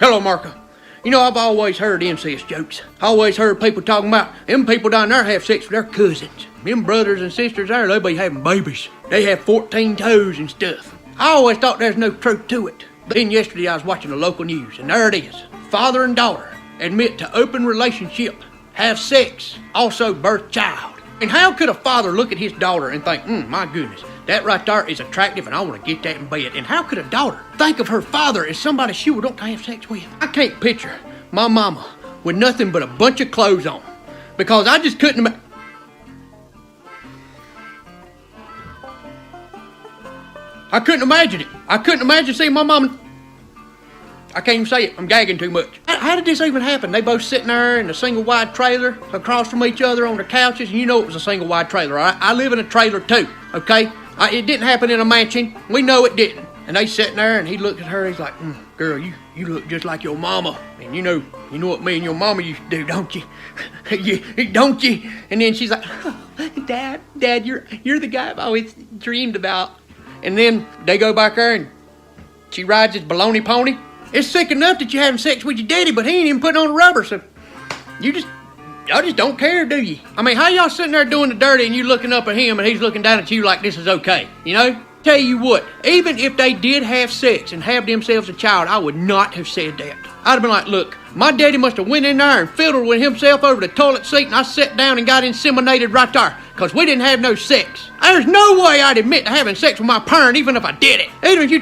Hello, Merica. You know, I've always heard incest jokes. I always heard people talking about them people down there have sex with their cousins. Them brothers and sisters there, they be having babies. They have 14 toes and stuff. I always thought there's no truth to it. But then yesterday I was watching the local news, and there it is. Father and daughter admit to open relationship, have sex, also birth child. And how could a father look at his daughter and think, my goodness, that right there is attractive and I want to get that in bed? And how could a daughter think of her father as somebody she would want to have sex with? I can't picture my mama with nothing but a bunch of clothes on, because I just couldn't I couldn't imagine it. I couldn't imagine seeing my mama. I can't even say it. I'm gagging too much. How did this even happen? They both sitting there in a single wide trailer across from each other on their couches, and you know it was a single wide trailer. I live in a trailer too, okay? It didn't happen in a mansion. We know it didn't. And they sitting there, and he looked at her. He's like, "Girl, you look just like your mama." And you know what me and your mama used to do, don't you? Don't you? And then she's like, Dad, you're the guy I've always dreamed about. And then they go back there, and she rides his baloney pony. It's sick enough that you're having sex with your daddy, but he ain't even putting on a rubber, so y'all just don't care, do you? I mean, how y'all sitting there doing the dirty and you looking up at him and he's looking down at you like this is okay, you know? Tell you what, even if they did have sex and have themselves a child, I would not have said that. I'd have been like, look, my daddy must have went in there and fiddled with himself over the toilet seat, and I sat down and got inseminated right there, because we didn't have no sex. There's no way I'd admit to having sex with my parent even if I did it. Even if you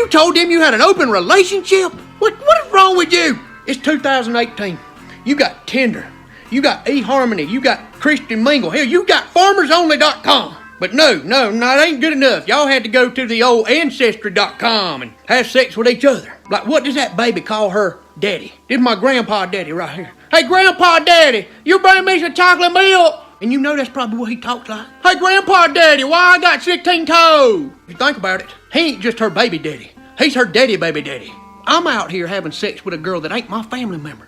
told them you had an open relationship? What is wrong with you? It's 2018. You got Tinder. You got eHarmony. You got Christian Mingle. Hell, you got FarmersOnly.com. But no, that ain't good enough. Y'all had to go to the old Ancestry.com and have sex with each other. Like, what does that baby call her daddy? This is my grandpa daddy right here. Hey, grandpa daddy, you bring me some chocolate milk? And you know that's probably what he talks like. Hey, grandpa daddy, why I got 16 toes? If you think about it, he ain't just her baby daddy. He's her daddy baby daddy. I'm out here having sex with a girl that ain't my family member.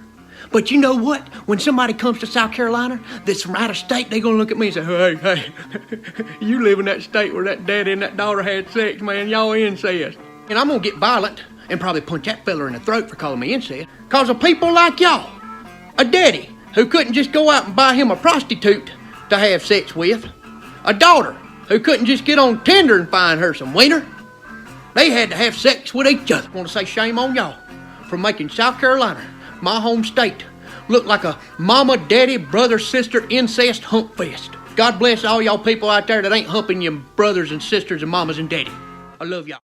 But you know what? When somebody comes to South Carolina that's from out of state, they gonna look at me and say, hey, you live in that state where that daddy and that daughter had sex, man. Y'all incest. And I'm gonna get violent and probably punch that fella in the throat for calling me incest. Cause of people like y'all. A daddy who couldn't just go out and buy him a prostitute to have sex with. A daughter who couldn't just get on Tinder and find her some wiener. They had to have sex with each other. I want to say shame on y'all for making South Carolina, my home state, look like a mama, daddy, brother, sister, incest hump fest. God bless all y'all people out there that ain't humping your brothers and sisters and mamas and daddy. I love y'all.